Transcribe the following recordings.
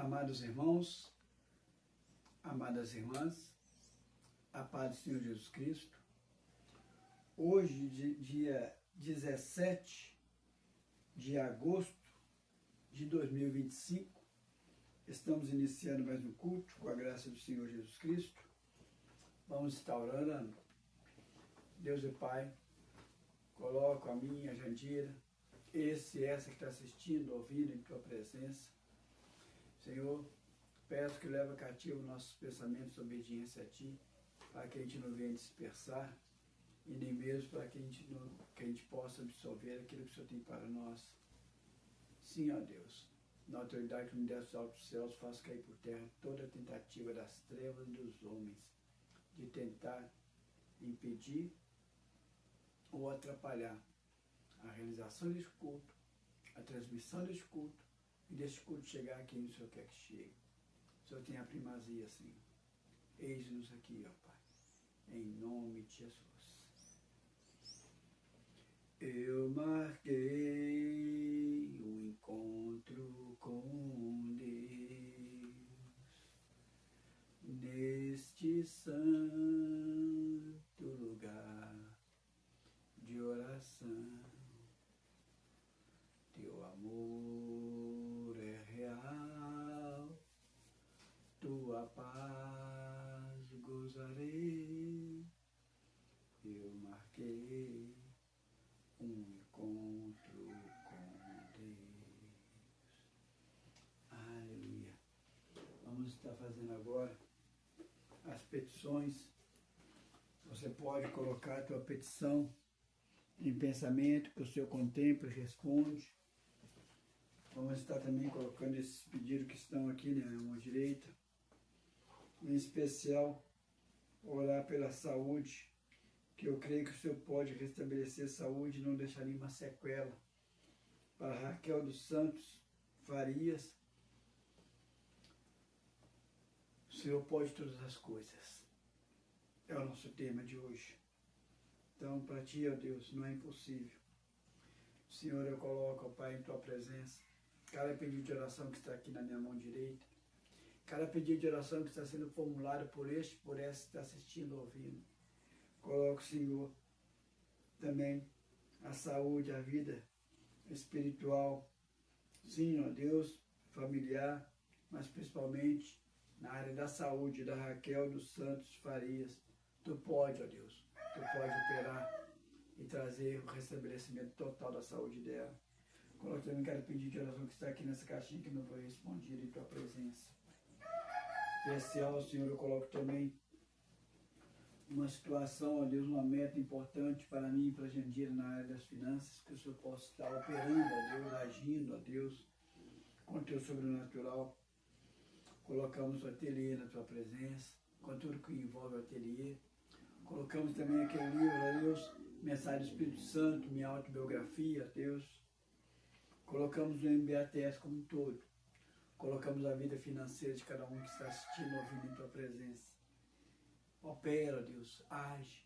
Amados irmãos, amadas irmãs, a paz do Senhor Jesus Cristo. Hoje, dia 17 de agosto de 2025, estamos iniciando mais um culto com a graça do Senhor Jesus Cristo. Vamos estar orando. Deus e Pai, coloco a minha, a Jandira, essa que está assistindo, ouvindo em Tua presença. Senhor, peço que leve cativo nossos pensamentos de obediência a Ti, para que a gente não venha dispersar, e nem mesmo para que a gente possa absorver aquilo que o Senhor tem para nós. Sim, ó Deus, na autoridade que me deste dos altos céus, faço cair por terra toda tentativa das trevas e dos homens de tentar impedir ou atrapalhar a realização deste culto, a transmissão deste culto, e deste culto chegar aqui onde o Senhor quer que chegue. O Senhor tem a primazia, Senhor. Eis-nos aqui, ó Pai, em nome de Jesus. Eu marquei o encontro com Deus neste santo lugar de oração. Teu amor é real, tua paz gozarei. Eu marquei um encontro com Deus. Aleluia. Vamos estar fazendo agora as petições. Você pode colocar a tua petição em pensamento, que o Senhor contempla e responde. Vamos estar também colocando esses pedidos que estão aqui na mão direita. Em especial, orar pela saúde, que eu creio que o Senhor pode restabelecer saúde e não deixar nenhuma sequela. Para Raquel dos Santos Farias, o Senhor pode todas as coisas. É o nosso tema de hoje. Então, para Ti, ó Deus, não é impossível. Senhor, eu coloco, ó Pai, em Tua presença, cada pedido de oração que está aqui na minha mão direita, cada pedido de oração que está sendo formulado por essa que está assistindo, ouvindo. Coloco, Senhor, também a saúde, a vida espiritual, sim, ó Deus, familiar, mas principalmente na área da saúde da Raquel dos Santos Farias. Tu pode, ó Deus, Tu pode operar e trazer o restabelecimento total da saúde dela. Coloco também cada pedido de oração que está aqui nessa caixinha que não foi respondido em Tua presença. Especial, Senhor, eu coloco também uma situação, ó Deus, uma meta importante para mim e para a Jandira na área das finanças, que o Senhor possa estar operando, ó Deus, agindo, ó Deus, com o Teu sobrenatural. Colocamos o ateliê na Tua presença, com tudo que envolve o ateliê. Colocamos também aquele livro, ó Deus, Mensagem do Espírito Santo, minha autobiografia, ó Deus. Colocamos o MBATS como um todo. Colocamos a vida financeira de cada um que está assistindo, ouvindo em Tua presença. Opera, ó Deus, age,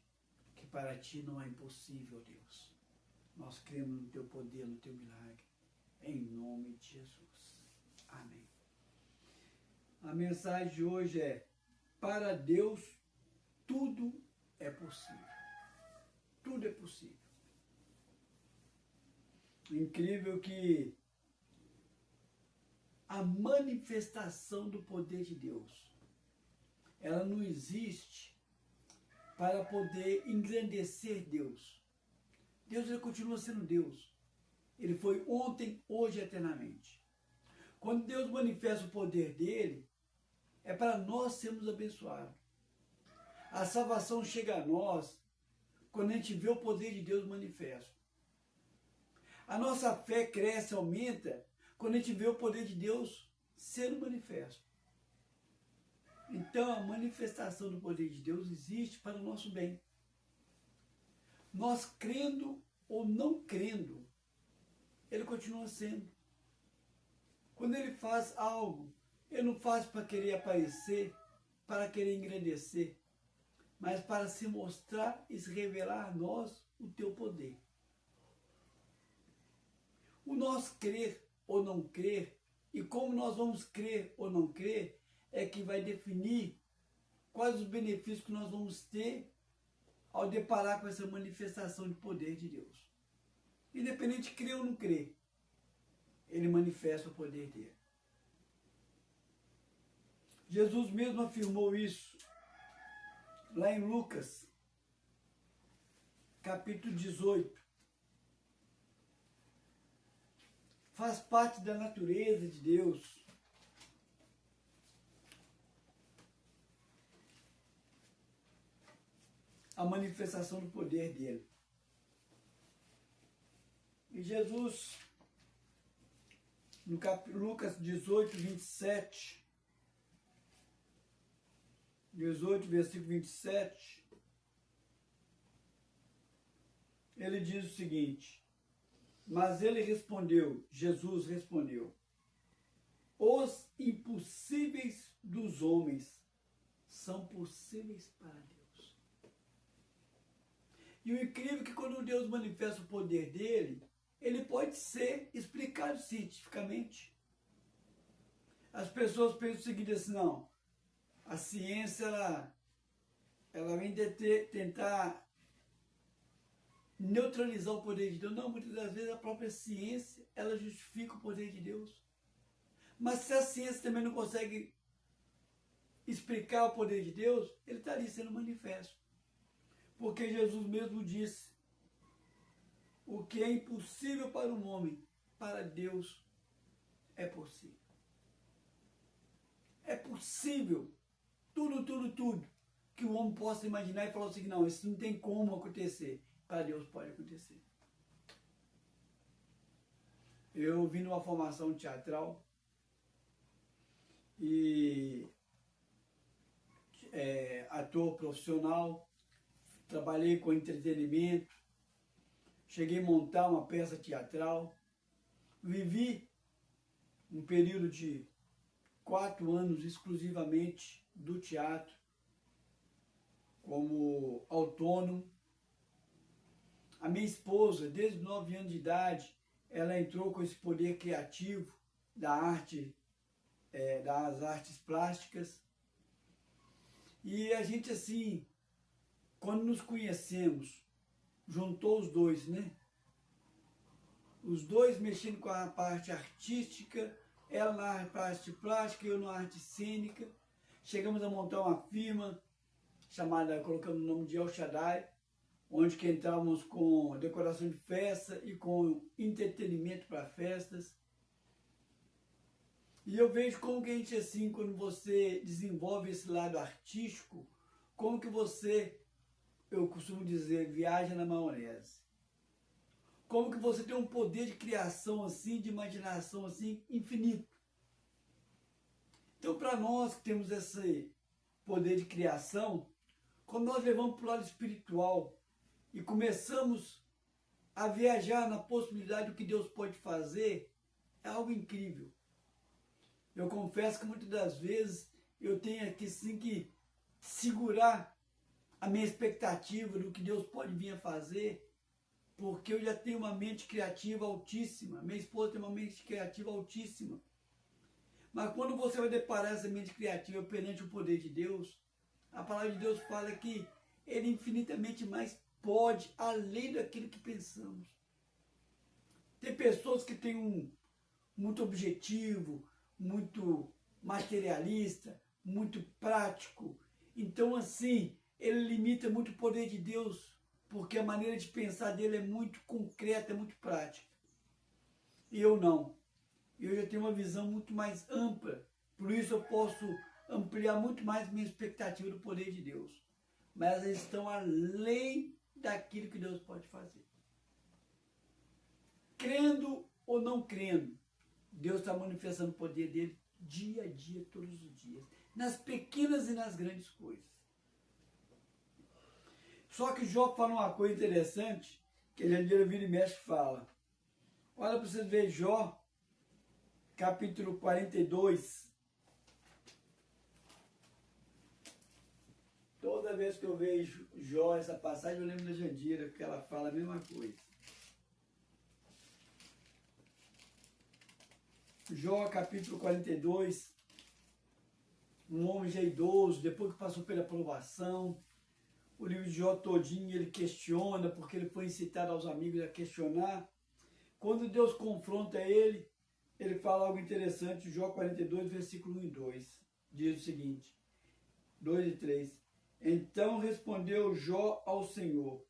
que para Ti não é impossível, ó Deus. Nós cremos no Teu poder, no Teu milagre, em nome de Jesus. Amém. A mensagem de hoje é: para Deus tudo é possível. Tudo é possível. Incrível que a manifestação do poder de Deus, ela não existe para poder engrandecer Deus. Deus, ele continua sendo Deus. Ele foi ontem, hoje e eternamente. Quando Deus manifesta o poder dele, é para nós sermos abençoados. A salvação chega a nós quando a gente vê o poder de Deus manifesto. A nossa fé cresce, aumenta, quando a gente vê o poder de Deus sendo manifesto. Então, a manifestação do poder de Deus existe para o nosso bem. Nós crendo ou não crendo, Ele continua sendo. Quando Ele faz algo, Ele não faz para querer aparecer, para querer engrandecer, mas para se mostrar e se revelar a nós o Teu poder. O nosso crer ou não crer E como nós vamos crer ou não crer, é que vai definir quais os benefícios que nós vamos ter ao deparar com essa manifestação de poder de Deus. Independente de crer ou não crer, ele manifesta o poder dele. Jesus mesmo afirmou isso lá em Lucas, capítulo 18. Faz parte da natureza de Deus a manifestação do poder dele. E Jesus, no Lucas 18, 27, 18, versículo 27, ele diz o seguinte: mas ele respondeu, Jesus respondeu, os impossíveis dos homens são possíveis para Deus. E o incrível é que quando Deus manifesta o poder dele, ele pode ser explicado cientificamente. As pessoas pensam o seguinte assim, não, a ciência ela vem tentar neutralizar o poder de Deus. Não, muitas das vezes a própria ciência, ela justifica o poder de Deus. Mas se a ciência também não consegue explicar o poder de Deus, ele está ali sendo manifesto. Porque Jesus mesmo disse, o que é impossível para um homem, para Deus é possível. É possível, tudo, que o homem possa imaginar e falar assim, não, isso não tem como acontecer. Para Deus pode acontecer. Eu vim numa formação teatral e ator profissional, trabalhei com entretenimento, cheguei a montar uma peça teatral, vivi um período de 4 anos exclusivamente do teatro, como autônomo. A minha esposa, desde 9 anos de idade, ela entrou com esse poder criativo da arte, das artes plásticas. E a gente, assim, quando nos conhecemos, juntou os dois, né? Os dois mexendo com a parte artística, ela na parte plástica, eu na arte cênica. Chegamos a montar uma firma chamada, colocamos o nome de El Shaddai, onde que entrávamos com decoração de festa e com entretenimento para festas. E eu vejo como que a gente, assim, quando você desenvolve esse lado artístico, como que você, eu costumo dizer, viaja na maionese. Como que você tem um poder de criação, assim, de imaginação, assim, infinito. Então, para nós que temos esse poder de criação, quando nós levamos para o lado espiritual e começamos a viajar na possibilidade do que Deus pode fazer, é algo incrível. Eu confesso que muitas das vezes eu tenho aqui sim que segurar a minha expectativa do que Deus pode vir a fazer, porque eu já tenho uma mente criativa altíssima, minha esposa tem uma mente criativa altíssima. Mas quando você vai deparar essa mente criativa perante o poder de Deus, a palavra de Deus fala que Ele infinitamente mais pode, além daquilo que pensamos. Tem pessoas que têm muito objetivo, muito materialista, muito prático. Então, assim, ele limita muito o poder de Deus, porque a maneira de pensar dele é muito concreta, é muito prática. E eu não. Eu já tenho uma visão muito mais ampla, por isso eu posso ampliar muito mais minha expectativa do poder de Deus. Mas eles estão além daquilo que Deus pode fazer. Crendo ou não crendo, Deus está manifestando o poder dele dia a dia, todos os dias, nas pequenas e nas grandes coisas. Só que Jó fala uma coisa interessante, que ele vira e mexe e fala. Olha para vocês verem Jó, capítulo 42. Toda vez que eu vejo Jó, essa passagem, eu lembro da Jandira, porque ela fala a mesma coisa. Jó capítulo 42, um homem já idoso, depois que passou pela provação, o livro de Jó todinho ele questiona, porque ele foi incitado aos amigos a questionar. Quando Deus confronta ele, ele fala algo interessante, Jó 42, versículo 1 e 2, diz o seguinte, 2 e 3, então respondeu Jó ao Senhor,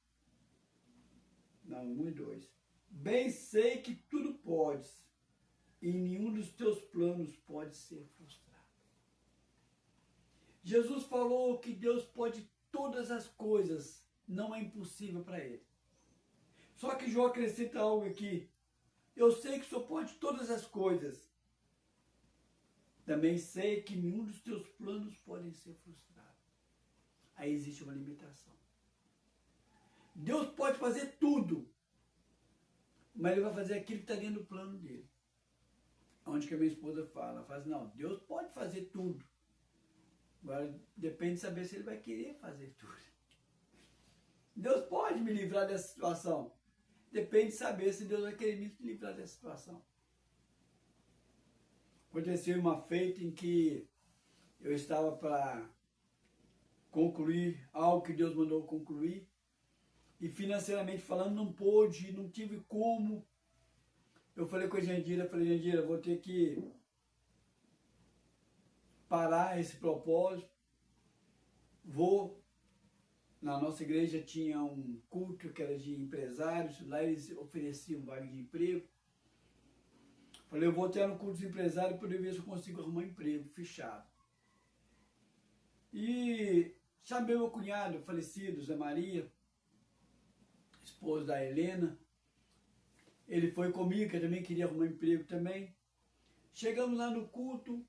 não, 1 e 2, bem sei que tudo podes, e nenhum dos teus planos pode ser frustrado. Jesus falou que Deus pode todas as coisas, não é impossível para ele. Só que Jó acrescenta algo aqui, eu sei que o Senhor pode todas as coisas, também sei que nenhum dos teus planos podem ser frustrados. Aí existe uma limitação. Deus pode fazer tudo, mas Ele vai fazer aquilo que está dentro do plano dele. Onde que a minha esposa fala? Ela fala assim, não, Deus pode fazer tudo. Agora depende de saber se Ele vai querer fazer tudo. Deus pode me livrar dessa situação. Depende de saber se Deus vai querer me livrar dessa situação. Aconteceu uma feita em que eu estava para concluir algo que Deus mandou concluir. E financeiramente falando, não pôde, não tive como. Eu falei com a Jandira, vou ter que parar esse propósito. Na nossa igreja tinha um culto que era de empresários, lá eles ofereciam vaga de emprego. Falei, eu vou ter no culto de empresário para ver se eu consigo arrumar um emprego fechado. E chamei meu cunhado falecido, Zé Maria, esposo da Helena. Ele foi comigo, que eu também queria arrumar emprego também. Chegamos lá no culto,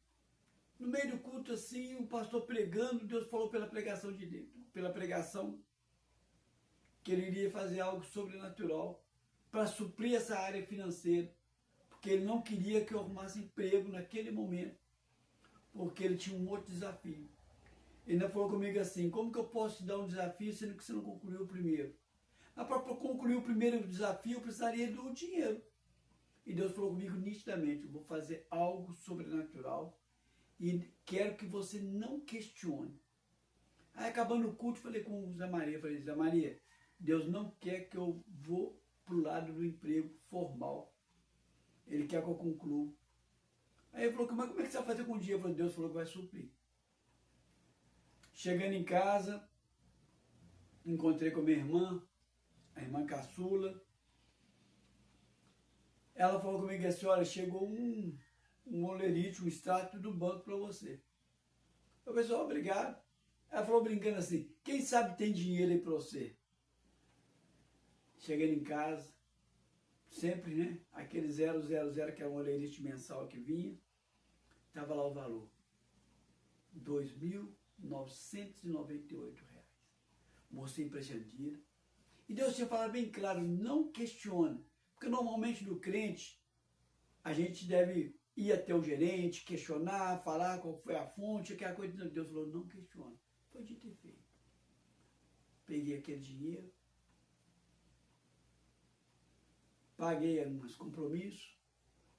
no meio do culto assim, o pastor pregando, Deus falou pela pregação que ele iria fazer algo sobrenatural para suprir essa área financeira, porque ele não queria que eu arrumasse emprego naquele momento, porque ele tinha um outro desafio. Ele ainda falou comigo assim, como que eu posso te dar um desafio sendo que você não concluiu o primeiro? Mas para concluir o primeiro desafio, eu precisaria do dinheiro. E Deus falou comigo nitidamente, eu vou fazer algo sobrenatural e quero que você não questione. Aí acabando o culto, falei com o Zé Maria, Zé Maria, Deus não quer que eu vou para o lado do emprego formal. Ele quer que eu conclua. Aí ele falou, mas como é que você vai fazer com o dinheiro? Eu falei, Deus falou que vai suprir. Chegando em casa, encontrei com a minha irmã, a irmã caçula. Ela falou comigo assim, olha, chegou um olerite, um extrato do banco para você. Eu falei, obrigado. Ela falou brincando assim, quem sabe tem dinheiro aí para você? Chegando em casa, sempre, né? Aquele 000, que é um olerite mensal que vinha, estava lá o valor. R$ 2.998. Mostrei para a Jandira. E Deus tinha falado bem claro, não questiona. Porque normalmente no crente, a gente deve ir até o gerente, questionar, falar qual foi a fonte, aquela coisa. Deus falou, não questiona. Foi dito e feito. Peguei aquele dinheiro, paguei alguns compromissos,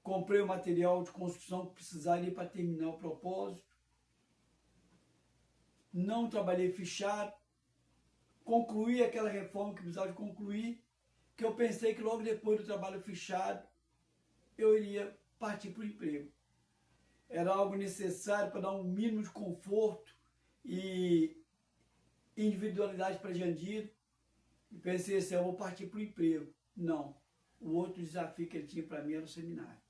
comprei o material de construção que precisaria para terminar o propósito, não trabalhei fechado, concluí aquela reforma que precisava de concluir, que eu pensei que logo depois do trabalho fechado, eu iria partir para o emprego. Era algo necessário para dar um mínimo de conforto e individualidade para Jandira. E pensei assim, eu vou partir para o emprego. Não. O outro desafio que ele tinha para mim era o seminário.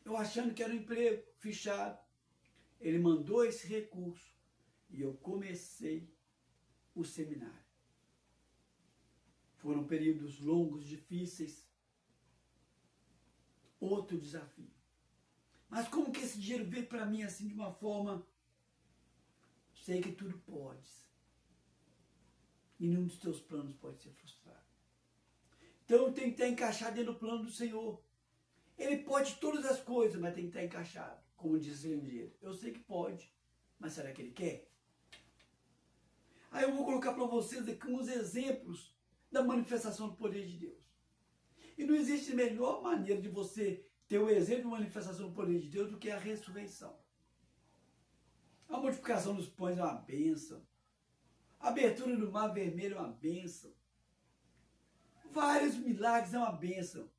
Eu achando que era um emprego fechado. Ele mandou esse recurso e eu comecei o seminário. Foram períodos longos, difíceis. Outro desafio. Mas como que esse dinheiro veio para mim assim de uma forma... Sei que tudo podes. E nenhum dos teus planos pode ser frustrado. Então tem que estar encaixado dentro do plano do Senhor. Ele pode todas as coisas, mas tem que estar encaixado. Como disse um dia. Eu sei que pode, mas será que ele quer? Aí eu vou colocar para vocês aqui uns exemplos da manifestação do poder de Deus. E não existe melhor maneira de você ter o exemplo de manifestação do poder de Deus do que a ressurreição. A multiplicação dos pães é uma bênção. A abertura do mar vermelho é uma bênção. Vários milagres é uma bênção.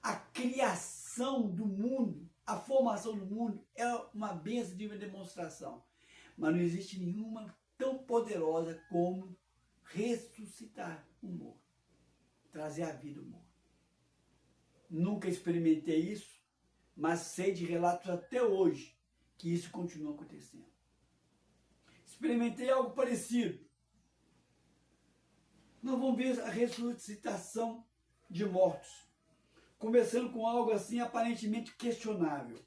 A criação do mundo, a formação do mundo é uma bênção de uma demonstração. Mas não existe nenhuma tão poderosa como ressuscitar um morto. Trazer a vida ao morto. Nunca experimentei isso, mas sei de relatos até hoje que isso continua acontecendo. Experimentei algo parecido. Nós vamos ver a ressuscitação de mortos. Começando com algo assim aparentemente questionável,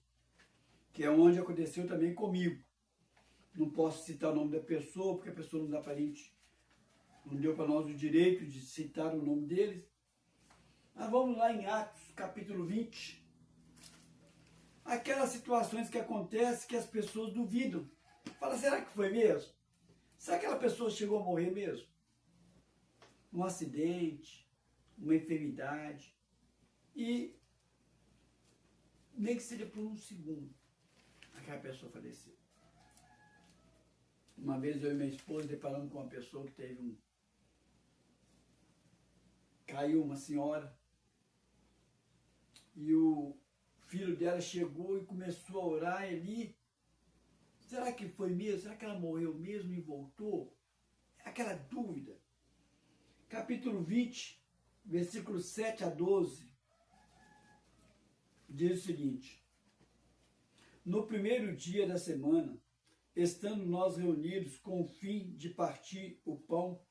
que é onde aconteceu também comigo. Não posso citar o nome da pessoa, porque a pessoa não dá para a gente, não deu para nós o direito de citar o nome deles. Mas vamos lá em Atos, capítulo 20. Aquelas situações que acontecem que as pessoas duvidam. Fala, será que foi mesmo? Será que aquela pessoa chegou a morrer mesmo? Um acidente, uma enfermidade. E nem que seja por um segundo, aquela pessoa faleceu. Uma vez eu e minha esposa deparamos com uma pessoa que teve caiu uma senhora e o filho dela chegou e começou a orar ali. Será que foi mesmo? Será que ela morreu mesmo e voltou? Aquela dúvida. Capítulo 20, versículos 7 a 12, diz o seguinte: no primeiro dia da semana, estando nós reunidos com o fim de partir o pão,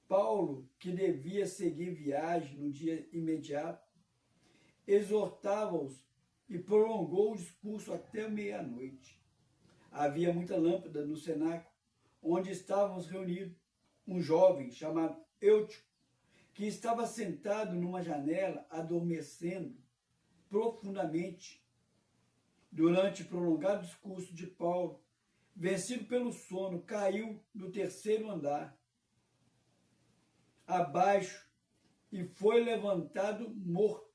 Paulo, que devia seguir viagem no dia imediato, exortava-os e prolongou o discurso até meia-noite. Havia muita lâmpada no cenáculo, onde estávamos reunidos. Um jovem chamado Eutico, que estava sentado numa janela, adormecendo profundamente. Durante o prolongado discurso de Paulo, vencido pelo sono, caiu do terceiro andar abaixo e foi levantado morto.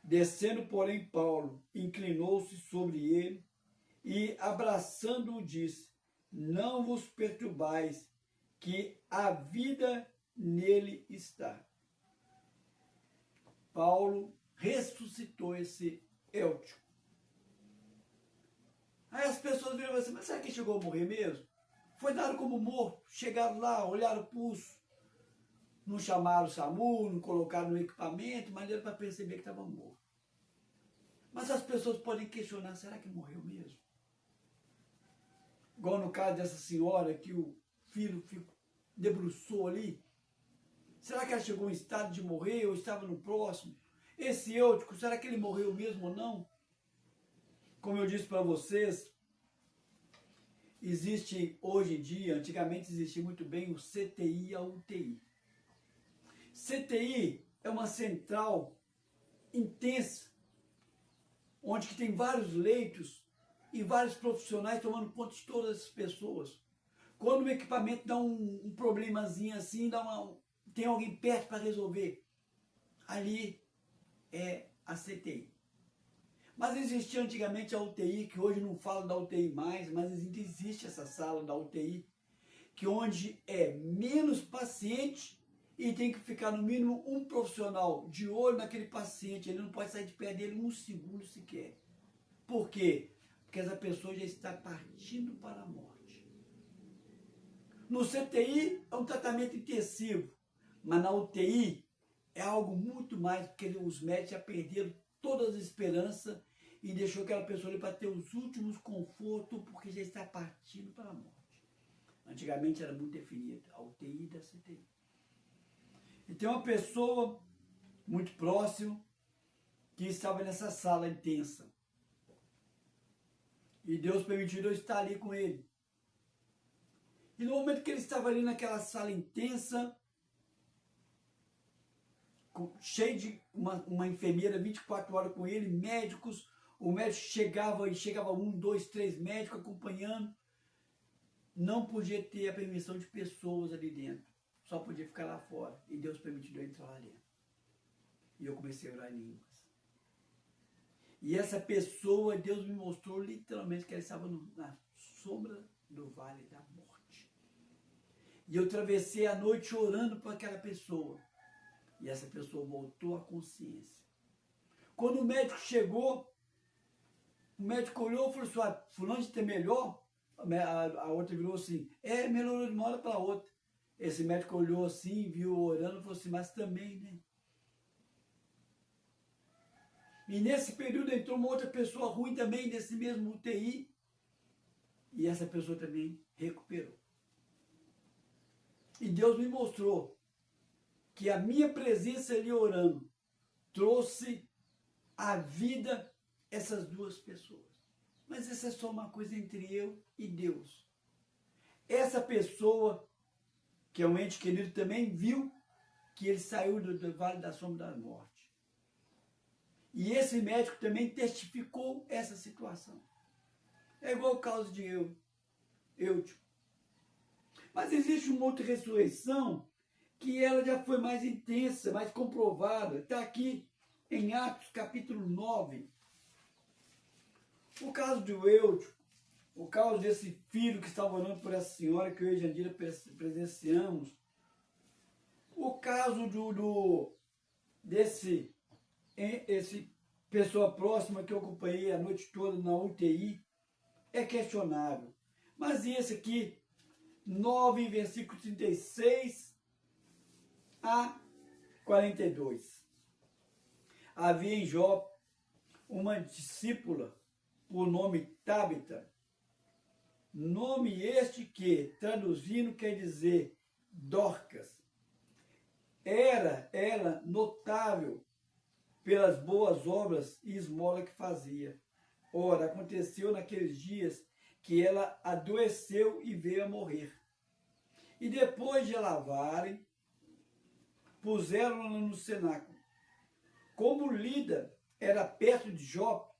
Descendo, porém, Paulo inclinou-se sobre ele e, abraçando-o, disse: não vos perturbais, que a vida nele está. Paulo ressuscitou esse Eutico. Aí as pessoas viram assim, mas será que ele chegou a morrer mesmo? Foi dado como morto. Chegaram lá, olharam o pulso, não chamaram o SAMU, não colocaram no equipamento, mas deu para perceber que estava morto. Mas as pessoas podem questionar, será que morreu mesmo? Igual no caso dessa senhora que o filho debruçou ali. Será que ela chegou em estado de morrer ou estava no próximo? Esse Eutico, será que ele morreu mesmo ou não? Como eu disse para vocês, existe hoje em dia, antigamente existia muito bem o CTI e a UTI. CTI é uma central intensa, onde que tem vários leitos e vários profissionais tomando conta de todas as pessoas. Quando o equipamento dá um problemazinho assim, tem alguém perto para resolver. Ali é a CTI. Mas existia antigamente a UTI, que hoje não falo da UTI mais, mas existe essa sala da UTI, que onde é menos paciente e tem que ficar no mínimo um profissional de olho naquele paciente, ele não pode sair de perto dele um segundo sequer. Por quê? Porque essa pessoa já está partindo para a morte. No CTI é um tratamento intensivo, mas na UTI é algo muito mais, porque os médicos já perderam todas as esperanças e deixou aquela pessoa ali para ter os últimos confortos, porque já está partindo para a morte. Antigamente era muito definido, a UTI da CTI. E tem uma pessoa muito próxima que estava nessa sala intensa. E Deus permitiu eu estar ali com ele. E no momento que ele estava ali naquela sala intensa, cheio de uma enfermeira 24 horas com ele, médicos, o médico chegava 1, 2, 3 médicos acompanhando, não podia ter a permissão de pessoas ali dentro, só podia ficar lá fora, e Deus permitiu eu entrar lá dentro. E eu comecei a orar em línguas. E essa pessoa, Deus me mostrou literalmente que ela estava na sombra do vale da morte. E eu atravessei a noite orando por aquela pessoa. E essa pessoa voltou à consciência. Quando o médico chegou, o médico olhou e falou assim, ah, fulano está melhor? A outra virou assim, melhorou de uma hora para outra. Esse médico olhou assim, viu orando e falou assim, mas também, né? E nesse período entrou uma outra pessoa ruim também, nesse mesmo UTI. E essa pessoa também recuperou. E Deus me mostrou que a minha presença ali orando trouxe à vida essas duas pessoas. Mas essa é só uma coisa entre eu e Deus. Essa pessoa, que é um ente querido, também viu que ele saiu do Vale da Sombra da Morte. E esse médico também testificou essa situação. É igual o caso de Eutio. Mas existe uma outra ressurreição que ela já foi mais intensa, mais comprovada. Está aqui em Atos capítulo 9. O caso de Eutio, o caso desse filho que estava orando por essa senhora, que eu e a Jandira presenciamos. O caso desse pessoa próxima que eu acompanhei a noite toda na UTI, é questionável. Mas esse aqui, 9, versículo 36 a 42. Havia em Jope uma discípula, por nome Tabita, nome este que, traduzindo, quer dizer Dorcas. Era ela notável pelas boas obras e esmola que fazia. Ora, aconteceu naqueles dias que ela adoeceu e veio a morrer. E depois de a lavarem, puseram-na no cenáculo. Como Lida era perto de Jope,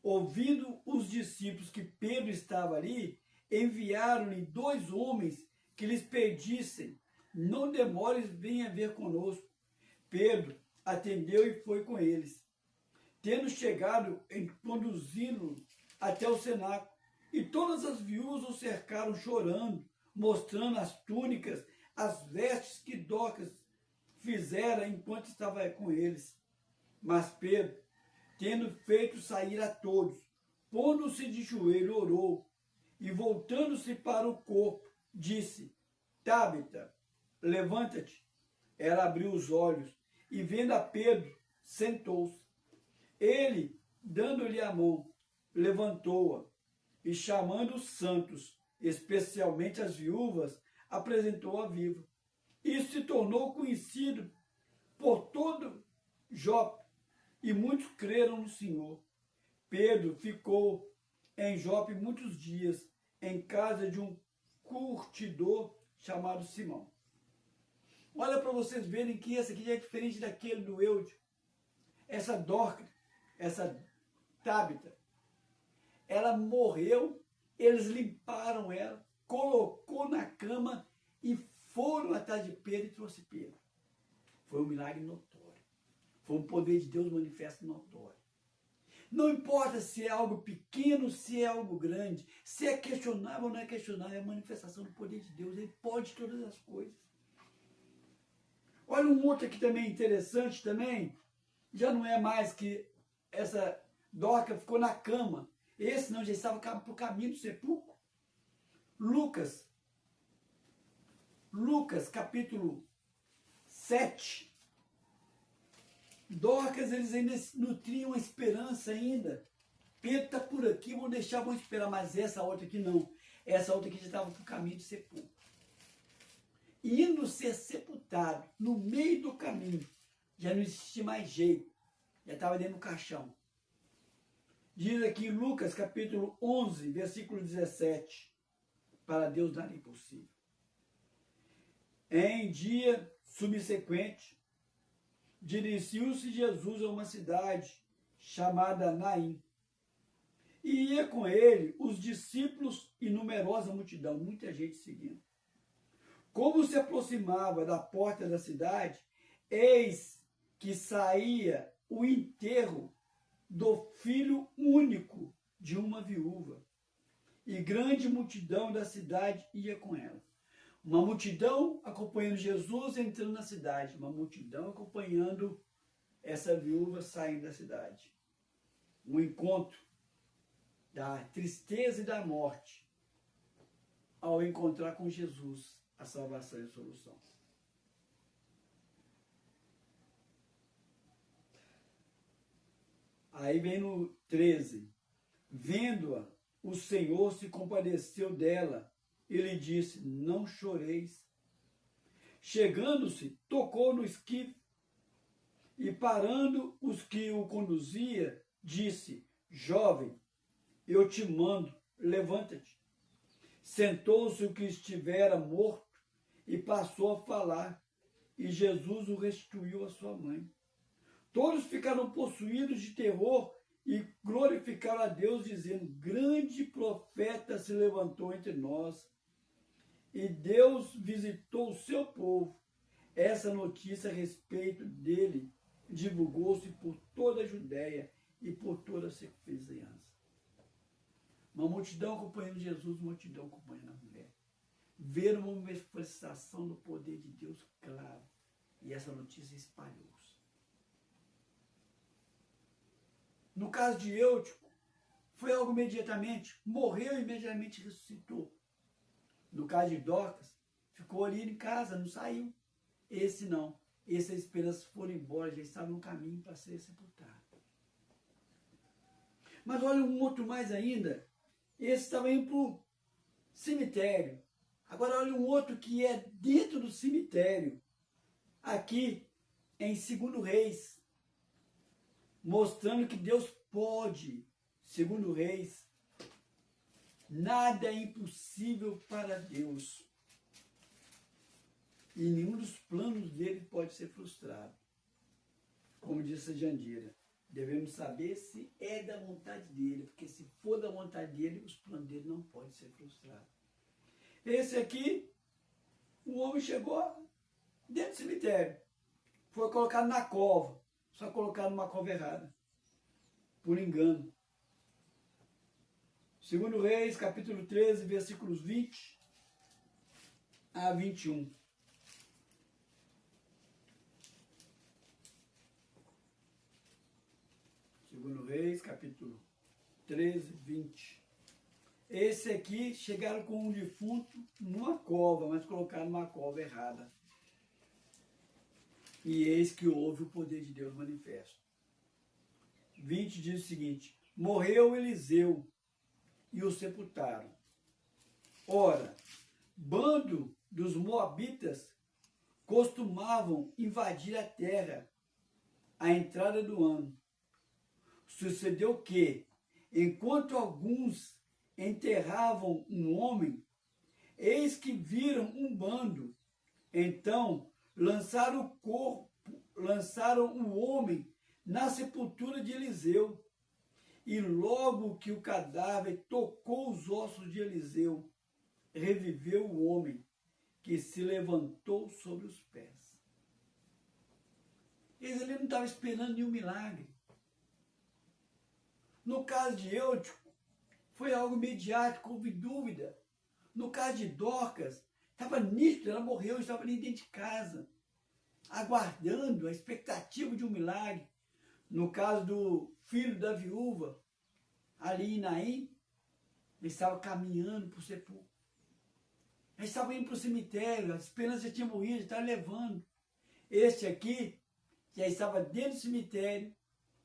ouvindo os discípulos que Pedro estava ali, enviaram-lhe 2 homens que lhes pedissem, não demores, venha ver conosco. Pedro atendeu e foi com eles. Tendo chegado, conduzindo-o até o cenáculo, e todas as viúvas o cercaram chorando, mostrando as túnicas, as vestes que Dorcas fizera enquanto estava com eles. Mas Pedro, tendo feito sair a todos, pondo-se de joelho, orou, e voltando-se para o corpo, disse, Tabita, levanta-te. Ela abriu os olhos, e vendo a Pedro, sentou-se. Ele, dando-lhe a mão, levantou-a, e chamando os santos, especialmente as viúvas, apresentou-a viva. Isso se tornou conhecido por todo Jope, e muitos creram no Senhor. Pedro ficou em Jope muitos dias, em casa de um curtidor chamado Simão. Olha para vocês verem que esse aqui já é diferente daquele do Eutio. Essa Dorcas, essa Tabita, ela morreu, eles limparam ela, colocou na cama e foram atrás de Pedro e trouxe Pedro. Foi um milagre notório. Foi um poder de Deus manifesto notório. Não importa se é algo pequeno, se é algo grande, se é questionável ou não é questionável, é a manifestação do poder de Deus. Ele pode todas as coisas. Olha um outro aqui também interessante também. Já não é mais que essa Dorcas ficou na cama. Esse não, já estava para o caminho do sepulcro. Lucas, capítulo 7. Dorcas, eles ainda nutriam a esperança ainda. Pedro está por aqui, vão deixar, vão esperar. Mas essa outra aqui não. Essa outra aqui já estava para o caminho do sepulcro. Indo ser sepultado no meio do caminho. Já não existia mais jeito. Já estava dentro do caixão. Diz aqui Lucas capítulo 11, versículo 17. Para Deus nada é impossível. Em dia subsequente, dirigiu-se Jesus a uma cidade chamada Naim. E ia com ele os discípulos e numerosa multidão, muita gente seguindo. Como se aproximava da porta da cidade, eis que saía o enterro do filho único de uma viúva, e grande multidão da cidade ia com ela. Uma multidão acompanhando Jesus entrando na cidade, uma multidão acompanhando essa viúva saindo da cidade. Um encontro da tristeza e da morte ao encontrar com Jesus a salvação e a solução. Aí vem no 13. Vendo-a, o Senhor se compadeceu dela e lhe disse: não choreis. Chegando-se, tocou no esquife e, parando os que o conduzia, disse: jovem, eu te mando, levanta-te. Sentou-se o que estivera morto e passou a falar, e Jesus o restituiu à sua mãe. Todos ficaram possuídos de terror e glorificaram a Deus, dizendo: grande profeta se levantou entre nós, e Deus visitou o seu povo. Essa notícia a respeito dele divulgou-se por toda a Judéia e por toda a vizinhança. Uma multidão acompanhando Jesus, uma multidão acompanhando a mulher. Ver uma manifestação do poder de Deus claro. E essa notícia espalhou-se. No caso de Eutico, foi algo imediatamente, morreu e imediatamente ressuscitou. No caso de Dorcas, ficou ali em casa, não saiu. Esse não. Esse, as esperanças foram embora, já estava no caminho para ser sepultado. Mas olha um outro mais ainda. Esse estava indo para o cemitério. Agora olha um outro que é dentro do cemitério. Aqui em 2 Reis. Mostrando que Deus pode. 2 Reis. Nada é impossível para Deus. E nenhum dos planos dele pode ser frustrado. Como disse a Jandira, devemos saber se é da vontade dele, porque se for da vontade dele, os planos dele não podem ser frustrados. Esse aqui, o homem chegou dentro do cemitério. Foi colocado na cova. Só colocado numa cova errada. Por engano. 2 Reis, capítulo 13, versículos 20 a 21. Reis, capítulo 13, 20. Esse aqui chegaram com um defunto numa cova, mas colocaram numa cova errada. E eis que houve o poder de Deus manifesto. 20 diz o seguinte: morreu Eliseu e o sepultaram. Ora, bando dos moabitas costumavam invadir a terra à entrada do ano. Sucedeu que, enquanto alguns enterravam um homem, eis que viram um bando. Então lançaram o homem na sepultura de Eliseu. E logo que o cadáver tocou os ossos de Eliseu, reviveu o homem, que se levantou sobre os pés. Ele não estava esperando nenhum milagre. No caso de Eutico, foi algo imediato, não houve dúvida. No caso de Dorcas, estava nítido, ela morreu, estava ali dentro de casa, aguardando a expectativa de um milagre. No caso do filho da viúva, ali em Naim, ele estava caminhando para o sepulcro. Ele estava indo para o cemitério, a esperança já tinha morrido, já estava levando. Este aqui já estava dentro do cemitério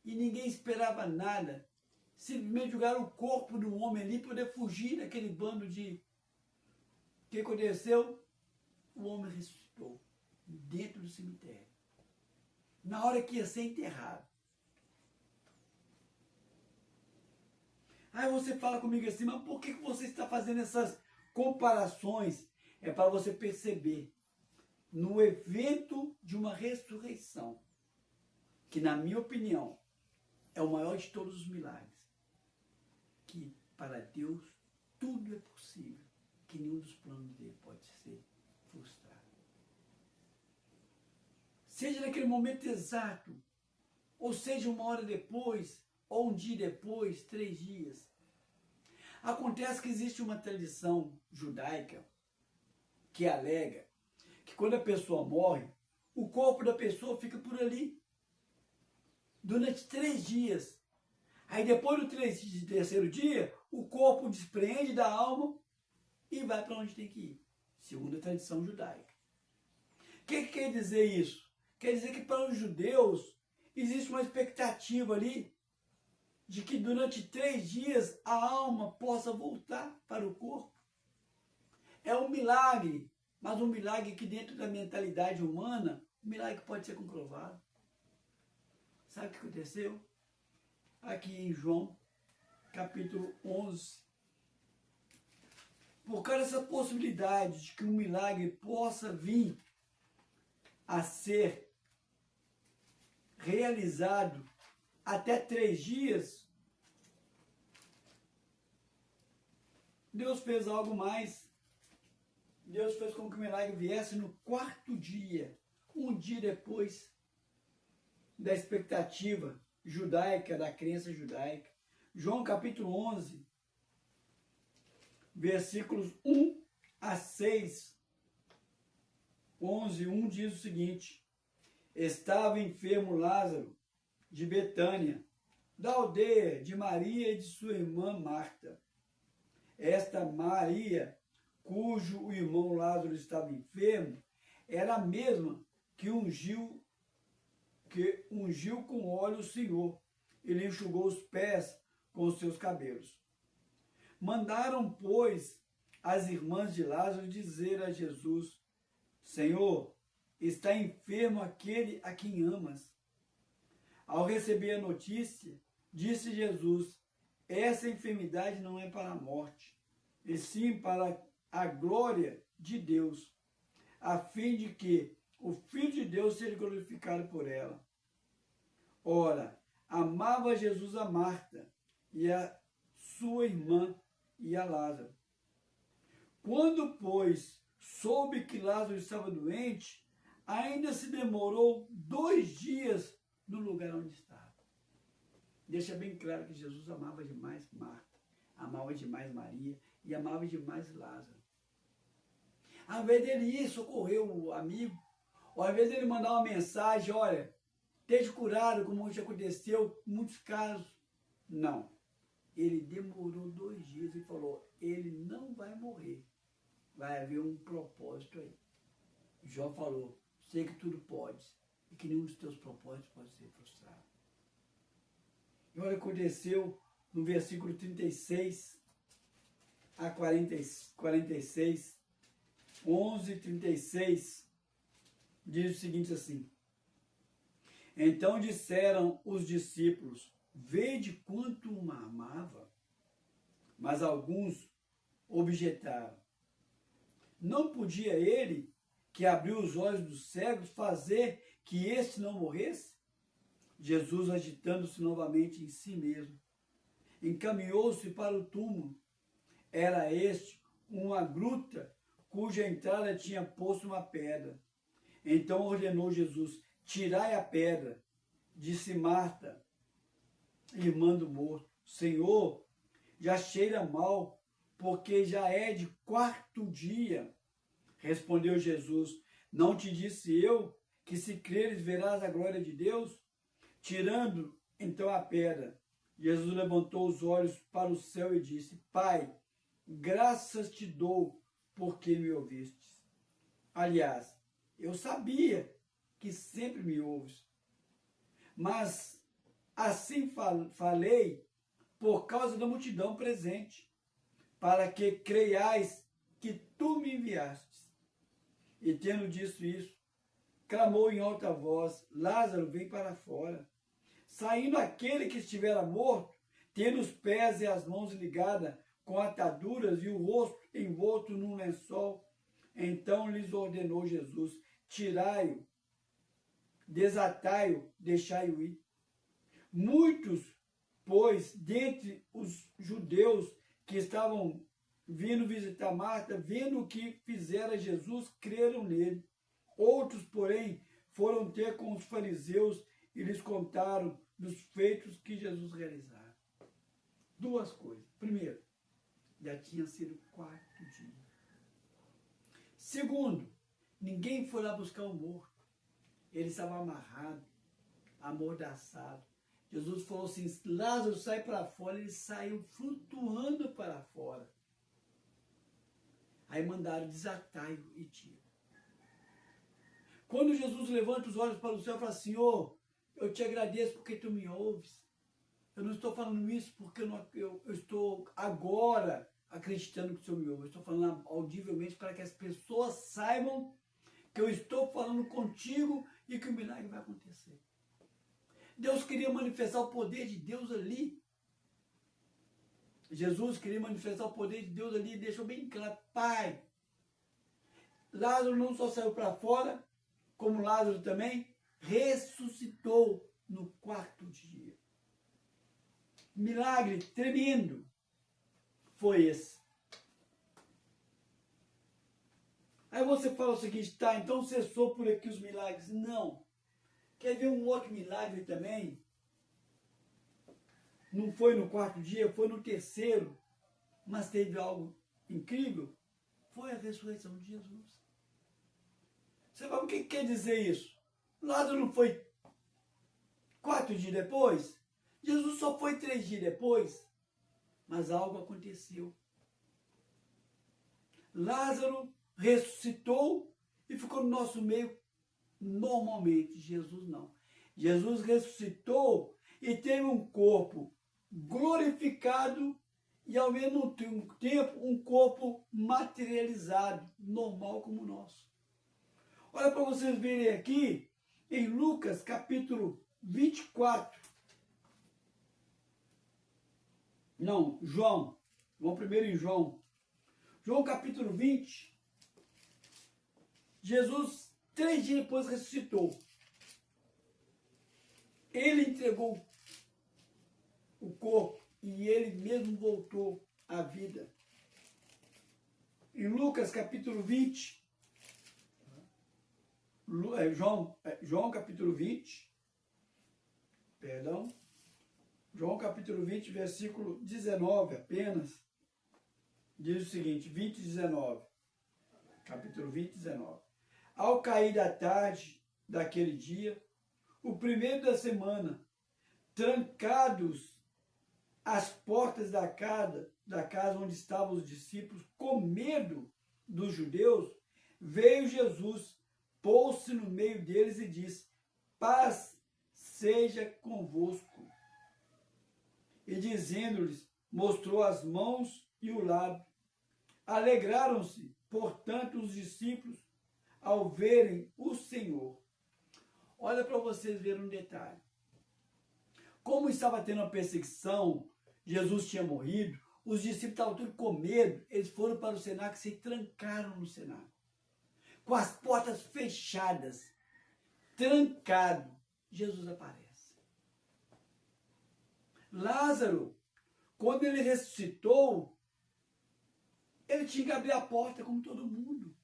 e ninguém esperava nada. Simplesmente jogaram o corpo do homem ali para poder fugir daquele bando de... O que aconteceu? O homem ressuscitou dentro do cemitério. Na hora que ia ser enterrado. Aí você fala comigo assim, mas por que você está fazendo essas comparações? É para você perceber, no evento de uma ressurreição, que na minha opinião, é o maior de todos os milagres, que para Deus tudo é possível, que nenhum dos planos dele pode ser frustrado. Seja naquele momento exato, ou seja uma hora depois, ou um dia depois, 3 dias. Acontece que existe uma tradição judaica que alega que quando a pessoa morre, o corpo da pessoa fica por ali durante 3 dias. Aí depois do terceiro dia, o corpo desprende da alma e vai para onde tem que ir, segundo a tradição judaica. O que quer dizer isso? Quer dizer que para os judeus existe uma expectativa ali de que durante 3 dias a alma possa voltar para o corpo. É um milagre, mas um milagre que dentro da mentalidade humana, um milagre que pode ser comprovado. Sabe o que aconteceu? Aqui em João, capítulo 11. Por causa dessa possibilidade de que um milagre possa vir a ser realizado até 3 dias, Deus fez algo mais. Deus fez com que o milagre viesse no 4º dia, um dia depois da expectativa judaica, da crença judaica. João capítulo 11, versículos 1 a 6. 11:1 diz o seguinte: estava enfermo Lázaro de Betânia, da aldeia de Maria e de sua irmã Marta. Esta Maria, cujo irmão Lázaro estava enfermo, era a mesma que ungiu com óleo o Senhor e lhe enxugou os pés com os seus cabelos. Mandaram, pois, as irmãs de Lázaro dizer a Jesus: Senhor, está enfermo aquele a quem amas. Ao receber a notícia, disse Jesus: essa enfermidade não é para a morte, e sim para a glória de Deus, a fim de que o Filho de Deus seja glorificado por ela. Ora, amava Jesus a Marta e a sua irmã e a Lázaro. Quando, pois, soube que Lázaro estava doente, ainda se demorou 2 dias no lugar onde estava. Deixa bem claro que Jesus amava demais Marta, amava demais Maria e amava demais Lázaro. Ao invés dele ir socorrer o amigo, ao invés dele mandar uma mensagem, olha, esteja curado, como já aconteceu em muitos casos. Não. Ele demorou 2 dias e falou, ele não vai morrer. Vai haver um propósito aí. Jó falou, sei que tudo pode e que nenhum dos teus propósitos pode ser frustrado. E olha o que aconteceu no versículo 36 a 46, 11:36, diz o seguinte assim: então disseram os discípulos, vede quanto uma amava. Mas alguns objetaram, não podia ele, que abriu os olhos dos cegos, fazer que este não morresse? Jesus, agitando-se novamente em si mesmo, encaminhou-se para o túmulo. Era este uma gruta, cuja entrada tinha posto uma pedra. Então ordenou Jesus, tirai a pedra. Disse Marta, irmã do morto, Senhor, já cheira mal, porque já é de 4º dia. Respondeu Jesus, não te disse eu que se creres verás a glória de Deus? Tirando então a pedra, Jesus levantou os olhos para o céu e disse, Pai, graças te dou porque me ouvistes. Aliás, eu sabia que sempre me ouves, mas assim falei por causa da multidão presente, para que creiais que tu me enviastes. E tendo dito isso, clamou em alta voz, Lázaro, vem para fora. Saindo aquele que estivera morto, tendo os pés e as mãos ligadas com ataduras e o rosto envolto num lençol, então lhes ordenou Jesus, tirai-o, desatai-o, deixai-o ir. Muitos, pois, dentre os judeus que estavam vindo visitar Marta, vendo o que fizera Jesus, creram nele. Outros, porém, foram ter com os fariseus e lhes contaram dos feitos que Jesus realizara. Duas coisas. Primeiro, já tinha sido 4 dias. Segundo, ninguém foi lá buscar o morto. Ele estava amarrado, amordaçado. Jesus falou assim, Lázaro, sai para fora. Ele saiu flutuando para fora. Aí mandaram desatar e tira. Quando Jesus levanta os olhos para o céu e fala, Senhor, eu te agradeço porque tu me ouves. Eu não estou falando isso porque eu estou agora acreditando que o Senhor me ouve. Eu estou falando audivelmente para que as pessoas saibam que eu estou falando contigo e que o milagre vai acontecer. Deus queria manifestar o poder de Deus ali. Jesus queria manifestar o poder de Deus ali e deixou bem claro, Pai, Lázaro não só saiu para fora, como Lázaro também ressuscitou no 4º dia. Milagre tremendo foi esse. Aí você fala o seguinte, tá, então cessou por aqui os milagres. Não. Quer ver um outro milagre também? Não foi no 4º dia, foi no 3º, mas teve algo incrível. Foi a ressurreição de Jesus. Você fala, o que quer dizer isso? Lázaro não foi 4 dias depois? Jesus só foi 3 dias depois, mas algo aconteceu. Lázaro ressuscitou e ficou no nosso meio normalmente. Jesus não. Jesus ressuscitou e teve um corpo glorificado e ao mesmo tempo um corpo materializado, normal como o nosso. Olha para vocês verem aqui em Lucas capítulo 24. Não, João. Vamos primeiro em João. João capítulo 20. Jesus, 3 dias depois, ressuscitou. Ele entregou o corpo e ele mesmo voltou à vida. Em Lucas capítulo 20, João capítulo 20, perdão, João capítulo 20, versículo 19 apenas, diz o seguinte, 20, 19, capítulo 20, 19. Ao cair da tarde daquele dia, o primeiro da semana, trancados as portas da casa onde estavam os discípulos, com medo dos judeus, veio Jesus, pôs-se no meio deles e disse, paz seja convosco. E dizendo-lhes, mostrou as mãos e o lado. Alegraram-se, portanto, os discípulos ao verem o Senhor. Olha para vocês verem um detalhe. Como estava tendo uma perseguição, Jesus tinha morrido, os discípulos estavam todos com medo, eles foram para o cenáculo e se trancaram no cenáculo. Com as portas fechadas, trancado, Jesus aparece. Lázaro, quando ele ressuscitou, ele tinha que abrir a porta como todo mundo.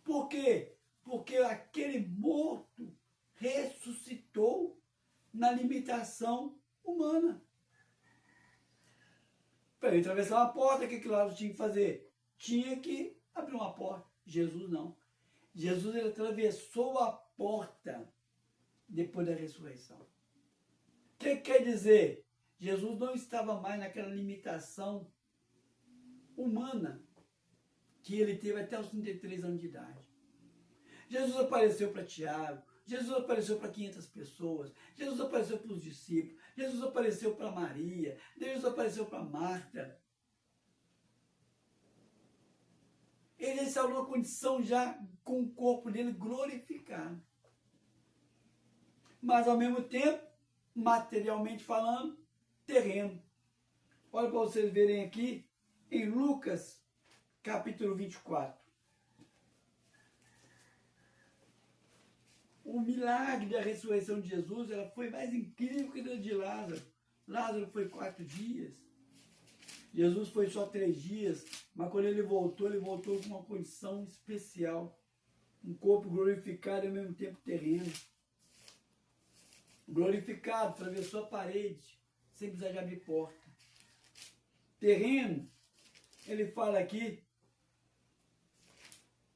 Por quê? Porque aquele morto ressuscitou na limitação humana. Para ele atravessar uma porta, o que Lázaro tinha que fazer? Tinha que abrir uma porta. Jesus não. Jesus ele atravessou a porta depois da ressurreição. O que quer dizer? Jesus não estava mais naquela limitação humana que ele teve até os 33 anos de idade. Jesus apareceu para Tiago, Jesus apareceu para 500 pessoas, Jesus apareceu para os discípulos, Jesus apareceu para Maria, Jesus apareceu para Marta. Ele estava numa condição já com o corpo dele glorificado. Mas ao mesmo tempo, materialmente falando, terreno. Olha para vocês verem aqui em Lucas capítulo 24. O milagre da ressurreição de Jesus ela foi mais incrível que a de Lázaro. Lázaro foi 4 dias. Jesus foi só 3 dias. Mas quando ele voltou com uma condição especial. Um corpo glorificado e ao mesmo tempo terreno. glorificado, atravessou a parede, sem precisar de abrir porta. Terreno, ele fala aqui,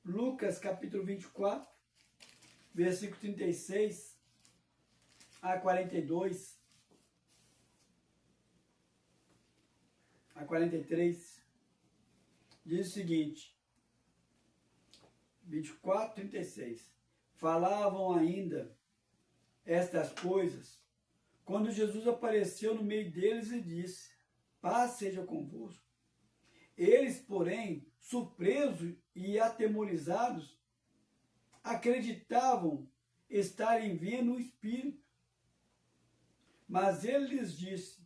Lucas capítulo 24, versículo 36 a 42, a 43, diz o seguinte, 24, 36, falavam ainda estas coisas, quando Jesus apareceu no meio deles e disse, paz seja convosco. Eles, porém, surpresos e atemorizados, acreditavam estarem vendo o Espírito. Mas ele lhes disse,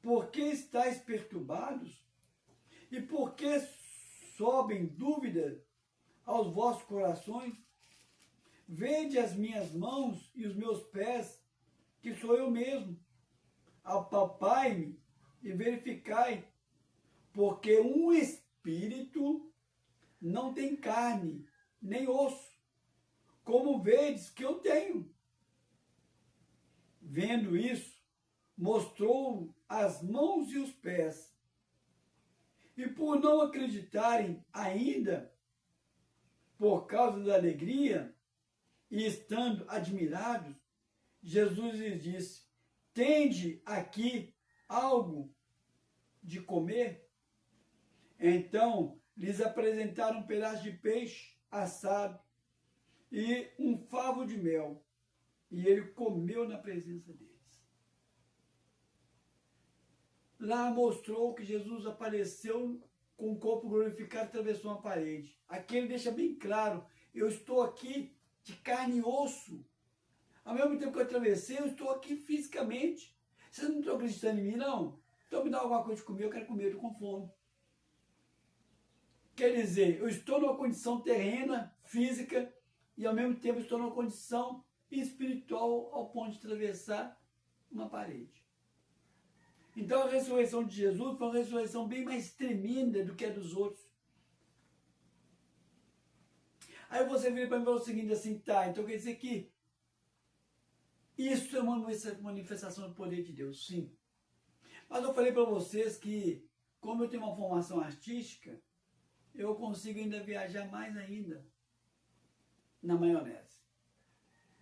por que estáis perturbados? E por que sobem dúvidas aos vossos corações? Vede as minhas mãos e os meus pés, que sou eu mesmo. Apalpai-me e verificai, porque um espírito não tem carne, nem osso, como vedes que eu tenho. Vendo isso, mostrou as mãos e os pés. E por não acreditarem ainda, por causa da alegria, e estando admirados, Jesus lhes disse, tende aqui algo de comer? Então lhes apresentaram um pedaço de peixe assado e um favo de mel, e ele comeu na presença deles. Lá mostrou que Jesus apareceu com o corpo glorificado, atravessou uma parede. Aqui ele deixa bem claro, eu estou aqui de carne e osso. Ao mesmo tempo que eu atravessei, eu estou aqui fisicamente. Vocês não estão acreditando em mim, não? Então me dá alguma coisa de comer, eu quero comer, eu estou com fome. Quer dizer, eu estou numa condição terrena, física, e ao mesmo tempo estou numa condição espiritual ao ponto de atravessar uma parede. Então a ressurreição de Jesus foi uma ressurreição bem mais tremenda do que a dos outros. Aí você vira para mim e fala o seguinte, assim, tá, então quer dizer que isso é uma manifestação do poder de Deus, sim. Mas eu falei para vocês que, como eu tenho uma formação artística, eu consigo ainda viajar mais ainda na maionese.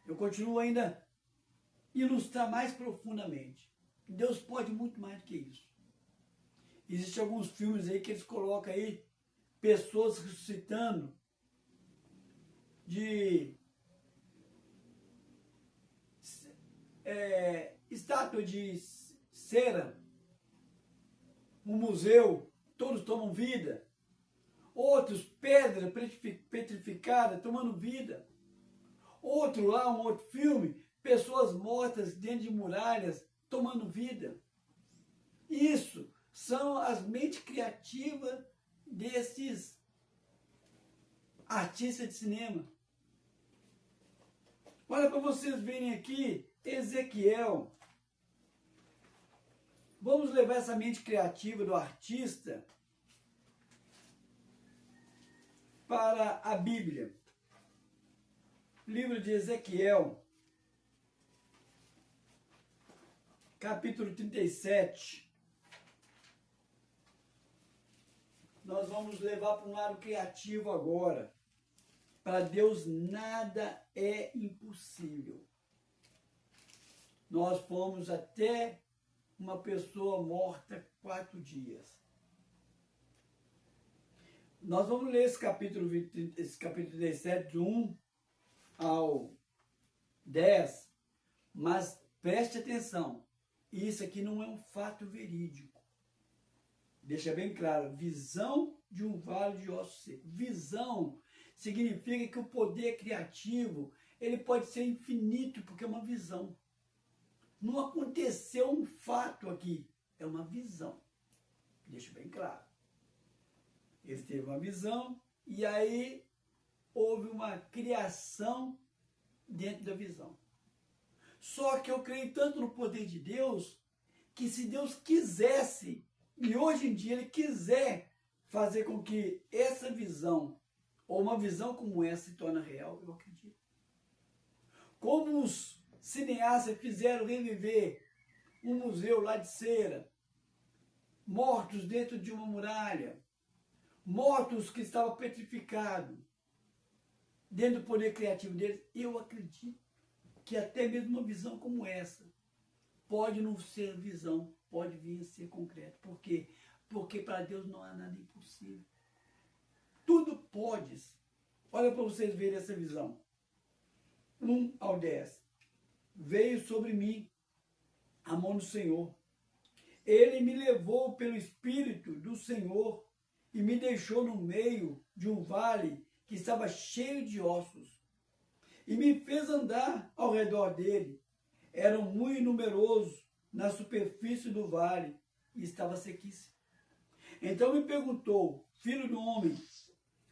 Eu continuo ainda ilustrar mais profundamente. Deus pode muito mais do que isso. Existem alguns filmes aí que eles colocam aí pessoas ressuscitando de estátua de cera, um museu, todos tomam vida. Outros, pedra petrificada, tomando vida. Outro lá, um outro filme, pessoas mortas dentro de muralhas, tomando vida. Isso são as mentes criativas desses artistas de cinema. Olha para vocês verem aqui, Ezequiel. Vamos levar essa mente criativa do artista para a Bíblia. Livro de Ezequiel, capítulo 37. Nós vamos levar para um lado criativo agora. Para Deus nada é impossível. Nós fomos até uma pessoa morta 4 dias. Nós vamos ler esse capítulo 37, do 1 ao 10, mas preste atenção, isso aqui não é um fato verídico. Deixa bem claro, visão de um vale de ossos secos. Visão significa que o poder criativo, ele pode ser infinito, porque é uma visão. Não aconteceu um fato aqui, é uma visão. Deixa bem claro. Ele teve uma visão e aí houve uma criação dentro da visão. Só que eu creio tanto no poder de Deus, que se Deus quisesse, e hoje em dia Ele quiser fazer com que essa visão, ou uma visão como essa, se torne real, eu acredito. Como os cineastas fizeram reviver um museu lá de cera, mortos dentro de uma muralha, mortos que estavam petrificados, dentro do poder criativo deles. Eu acredito que até mesmo uma visão como essa pode não ser visão, pode vir a ser concreto. Por quê? Porque para Deus não há nada impossível. Tudo pode. Olha para vocês verem essa visão. 1 ao 10. Veio sobre mim a mão do Senhor. Ele me levou pelo Espírito do Senhor e me deixou no meio de um vale que estava cheio de ossos. E me fez andar ao redor dele. Eram muito numerosos na superfície do vale e estava sequíssimo. Então me perguntou: filho do homem,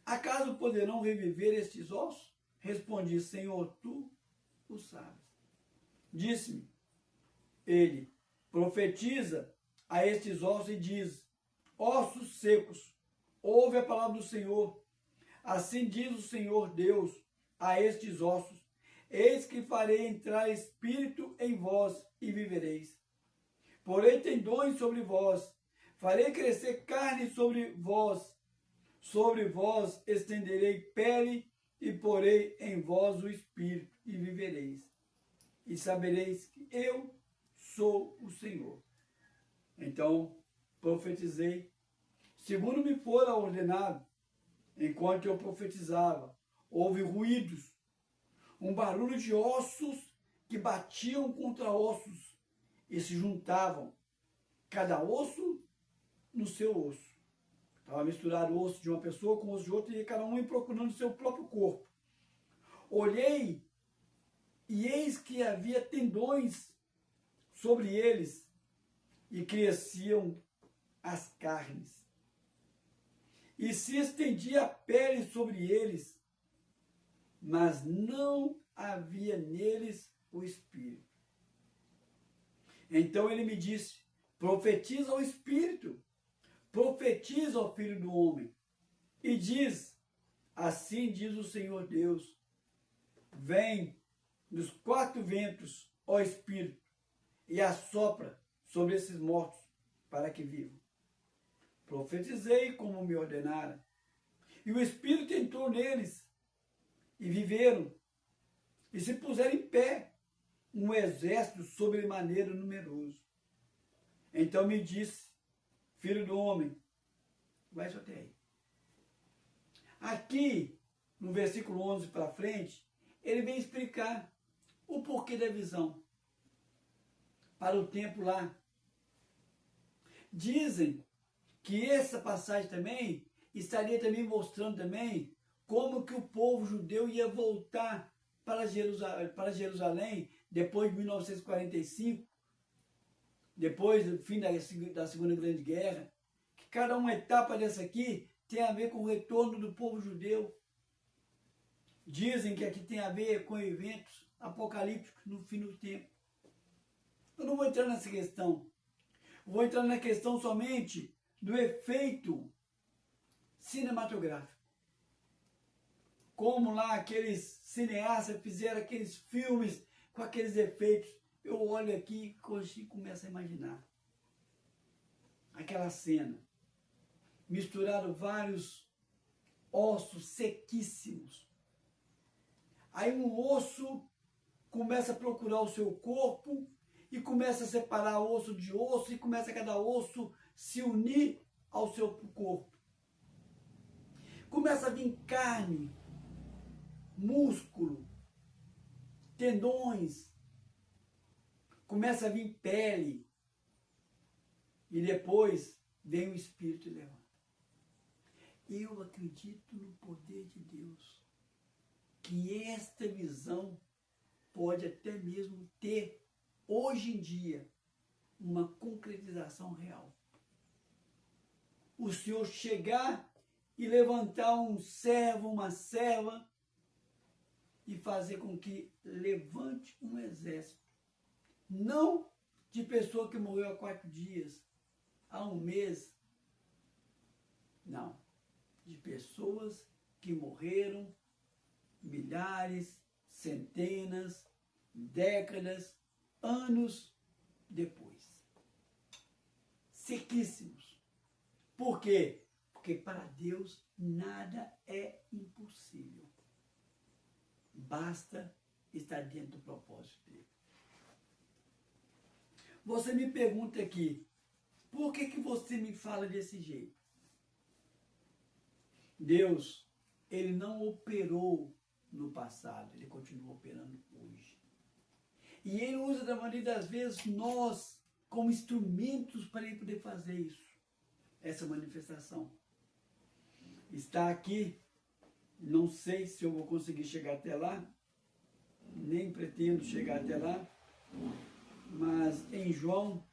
acaso poderão reviver estes ossos? Respondi: Senhor, tu o sabes. Disse-me ele: profetiza a estes ossos e diz: ossos secos, ouve a palavra do Senhor. Assim diz o Senhor Deus a estes ossos: eis que farei entrar espírito em vós e vivereis. Porém tendões sobre vós, farei crescer carne sobre vós estenderei pele e porei em vós o espírito e vivereis. E sabereis que eu sou o Senhor. Então profetizei, segundo me fora ordenado. Enquanto eu profetizava, houve ruídos, um barulho de ossos que batiam contra ossos e se juntavam, cada osso no seu osso. Estava misturado o osso de uma pessoa com o osso de outra e cada um procurando o seu próprio corpo. Olhei e eis que havia tendões sobre eles e cresciam as carnes. E se estendia a pele sobre eles, mas não havia neles o Espírito. Então ele me disse: profetiza ao Espírito, profetiza ao Filho do Homem, e diz: assim diz o Senhor Deus, vem dos quatro ventos, ó Espírito, e assopra sobre esses mortos, para que vivam. Profetizei como me ordenaram, e o Espírito entrou neles, e viveram, e se puseram em pé, um exército sobremaneira numeroso. Então me disse: filho do homem, vai só até aí. Aqui, no versículo 11 para frente, ele vem explicar o porquê da visão para o tempo lá. Dizem que essa passagem também estaria também mostrando também como que o povo judeu ia voltar para Jerusalém depois de 1945, depois do fim da Segunda Grande Guerra, que cada uma etapa dessa aqui tem a ver com o retorno do povo judeu. Dizem que aqui tem a ver com eventos apocalípticos no fim do tempo. Eu não vou entrar nessa questão. Vou entrar na questão somente do efeito cinematográfico. Como lá aqueles cineastas fizeram aqueles filmes com aqueles efeitos. Eu olho aqui e começo a imaginar aquela cena. Misturaram vários ossos sequíssimos. Aí um osso começa a procurar o seu corpo e começa a separar osso de osso e começa cada osso se unir ao seu corpo. Começa a vir carne, músculo, tendões, começa a vir pele e depois vem o Espírito e levanta. Eu acredito no poder de Deus, que esta visão pode até mesmo ter, hoje em dia, uma concretização real. O Senhor chegar e levantar um servo, uma serva, e fazer com que levante um exército. Não de pessoa que morreu há 4 dias, há 1 mês. Não. De pessoas que morreram, milhares, centenas, décadas, anos depois. Sequíssimos. Por quê? Porque para Deus nada é impossível. Basta estar dentro do propósito dele. Você me pergunta aqui, por que você me fala desse jeito? Deus, ele não operou no passado, ele continua operando hoje. E ele usa da maioria das vezes nós como instrumentos para ele poder fazer isso. Essa manifestação. Está aqui, não sei se eu vou conseguir chegar até lá, nem pretendo chegar até lá, mas em João,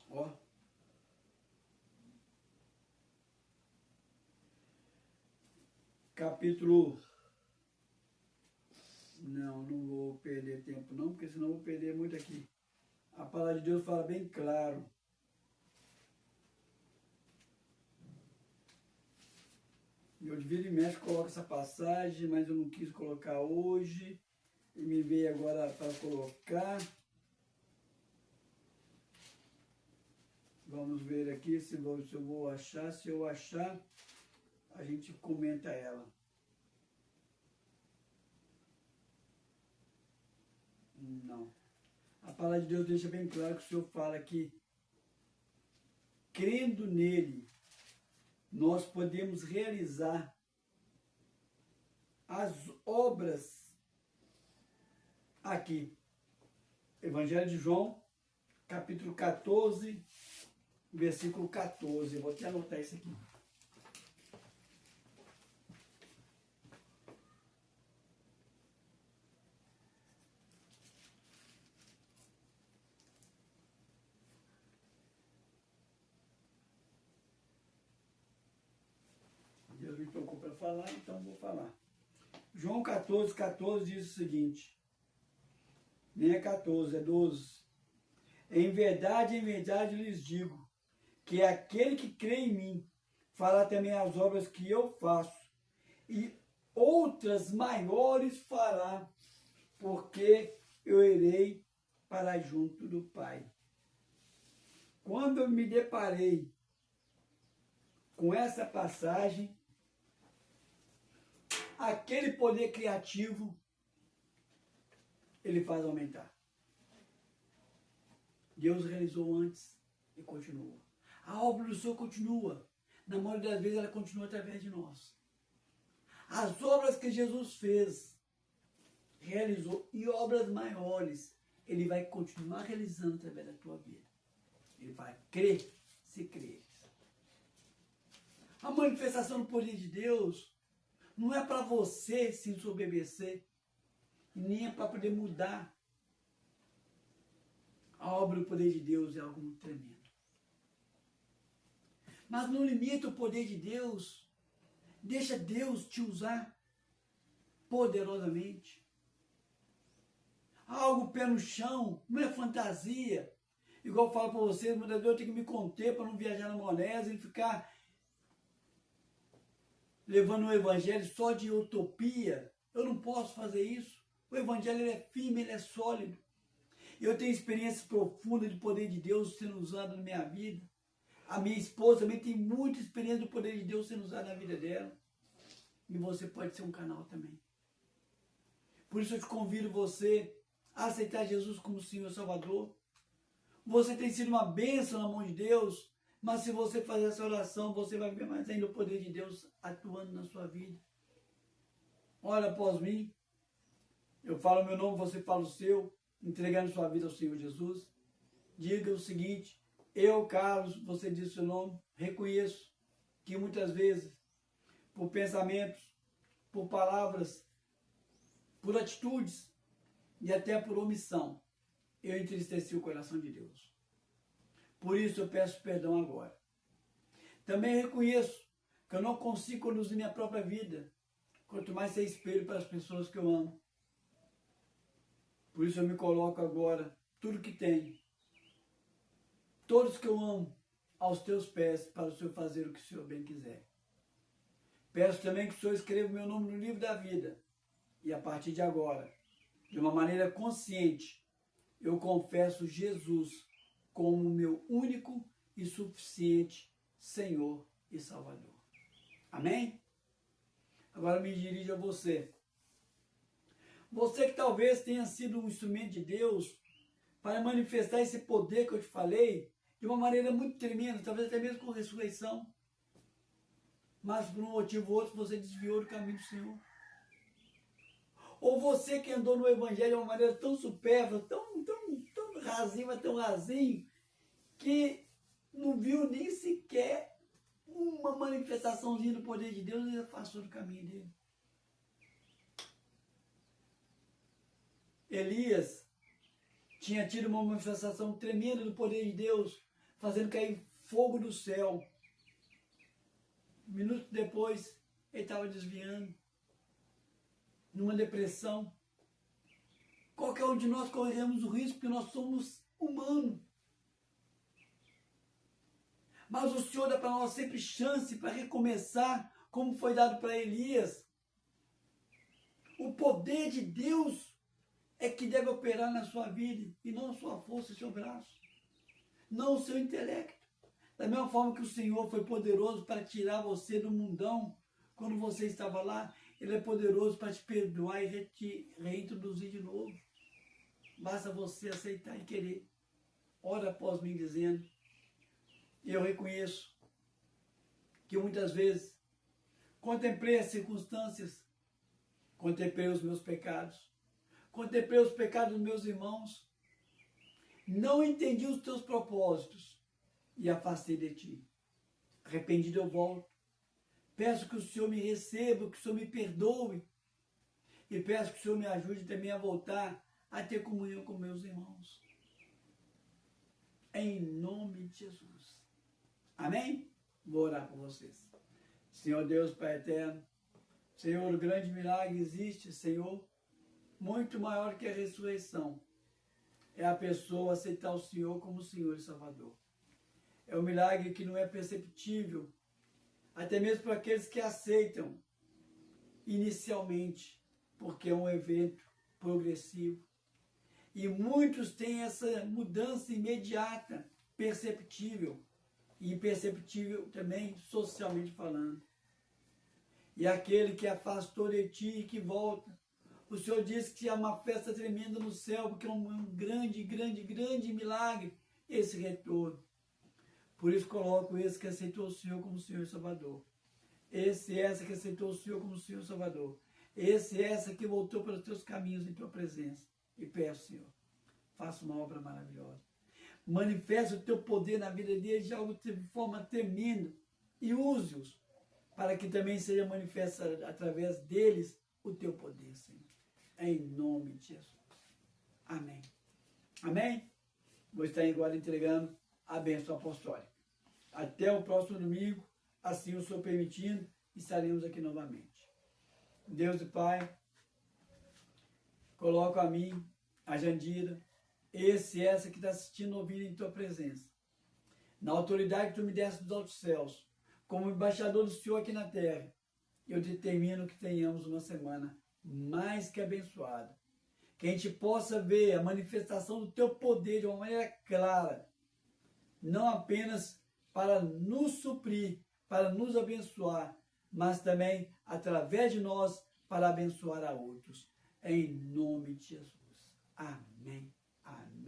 ó, capítulo, não vou perder tempo não, porque senão eu vou perder muito aqui. A palavra de Deus fala bem claro. Eu de vira e mexe coloco essa passagem, mas eu não quis colocar hoje. E me veio agora para colocar. Vamos ver aqui se eu vou achar. Se eu achar, a gente comenta ela. Não. A palavra de Deus deixa bem claro que o Senhor fala que, crendo nele, nós podemos realizar as obras aqui. Evangelho de João, capítulo 14, versículo 14. Eu vou até anotar isso aqui. Deus me tocou para falar, então vou falar. João 14, 14 diz o seguinte, nem é 14, é 12. Em verdade lhes digo, que aquele que crê em mim, fará também as obras que eu faço, e outras maiores fará, porque eu irei para junto do Pai. Quando eu me deparei com essa passagem, aquele poder criativo, ele faz aumentar. Deus realizou antes e continua. A obra do Senhor continua. Na maioria das vezes ela continua através de nós. As obras que Jesus fez, realizou, e obras maiores, ele vai continuar realizando através da tua vida. Ele vai crer se crer. A manifestação do poder de Deus não é para você se ensoberbecer, nem é para poder mudar. A obra do poder de Deus é algo muito tremendo. Mas não limita o poder de Deus. Deixa Deus te usar poderosamente. Algo pé no chão, não é fantasia. Igual eu falo para vocês, muitas vezes eu tenho que me conter para não viajar na maionese e ficar levando o evangelho só de utopia. Eu não posso fazer isso. O evangelho ele é firme, ele é sólido. Eu tenho experiências profundas de poder de Deus sendo usado na minha vida. A minha esposa também tem muita experiência do poder de Deus sendo usado na vida dela. E você pode ser um canal também. Por isso eu te convido você a aceitar Jesus como Senhor e Salvador. Você tem sido uma bênção na mão de Deus, mas se você fazer essa oração, você vai ver mais ainda o poder de Deus atuando na sua vida. Olha após mim. Eu falo o meu nome, você fala o seu, entregando sua vida ao Senhor Jesus. Diga o seguinte: eu, Carlos, você diz o seu nome, reconheço que muitas vezes, por pensamentos, por palavras, por atitudes e até por omissão, eu entristeci o coração de Deus. Por isso eu peço perdão agora. Também reconheço que eu não consigo conduzir minha própria vida, quanto mais ser espelho para as pessoas que eu amo. Por isso eu me coloco agora, tudo que tenho, todos que eu amo, aos teus pés para o Senhor fazer o que o Senhor bem quiser. Peço também que o Senhor escreva o meu nome no livro da vida. E a partir de agora, de uma maneira consciente, eu confesso Jesus como meu único e suficiente Senhor e Salvador. Amém? Agora me dirijo a você. Você que talvez tenha sido um instrumento de Deus para manifestar esse poder que eu te falei de uma maneira muito tremenda, talvez até mesmo com ressurreição. Mas por um motivo ou outro você desviou do caminho do Senhor. Ou você que andou no Evangelho de uma maneira tão supérflua, tão rasinho, mas tão rasinho, que não viu nem sequer uma manifestaçãozinha do poder de Deus e afastou do caminho dele. Elias tinha tido uma manifestação tremenda do poder de Deus, fazendo cair fogo do céu. Minutos depois, ele estava desviando, numa depressão. Qualquer um de nós corremos o risco, porque nós somos humanos. Mas o Senhor dá para nós sempre chance para recomeçar, como foi dado para Elias. O poder de Deus é que deve operar na sua vida, e não a sua força e seu braço, não o seu intelecto. Da mesma forma que o Senhor foi poderoso para tirar você do mundão, quando você estava lá, Ele é poderoso para te perdoar e te reintroduzir de novo. Basta você aceitar e querer. Ora após mim dizendo, eu reconheço que muitas vezes contemplei as circunstâncias, contemplei os meus pecados, contemplei os pecados dos meus irmãos, não entendi os teus propósitos e afastei de ti. Arrependido eu volto. Peço que o Senhor me receba, que o Senhor me perdoe e peço que o Senhor me ajude também a voltar a ter comunhão com meus irmãos. Em nome de Jesus. Amém? Vou orar por vocês. Senhor Deus, Pai eterno, Senhor, o grande milagre existe, Senhor, muito maior que a ressurreição. É a pessoa aceitar o Senhor como Senhor e Salvador. É um milagre que não é perceptível, até mesmo para aqueles que aceitam inicialmente, porque é um evento progressivo. E muitos têm essa mudança imediata, perceptível, e imperceptível também socialmente falando. E aquele que afastou de ti e que volta, o Senhor diz que há uma festa tremenda no céu, porque é um grande milagre esse retorno. Por isso coloco esse que aceitou o Senhor como Senhor e Salvador. Essa que aceitou o Senhor como Senhor e Salvador. Essa que voltou para os teus caminhos em tua presença. E peço, Senhor, faça uma obra maravilhosa. Manifesta o teu poder na vida deles de algo de forma tremenda e use-os para que também seja manifesta através deles o teu poder, Senhor. Em nome de Jesus. Amém. Amém? Vou estar agora entregando a bênção apostólica. Até o próximo domingo, assim o Senhor permitindo, estaremos aqui novamente. Deus e Pai, coloco a mim, a Jandira, essa que está assistindo, ouvindo em tua presença. Na autoridade que tu me deste dos altos céus, como embaixador do Senhor aqui na terra, eu determino que tenhamos uma semana mais que abençoada. Que a gente possa ver a manifestação do teu poder de uma maneira clara, não apenas para nos suprir, para nos abençoar, mas também através de nós para abençoar a outros. Em nome de Jesus. Amém. Amém.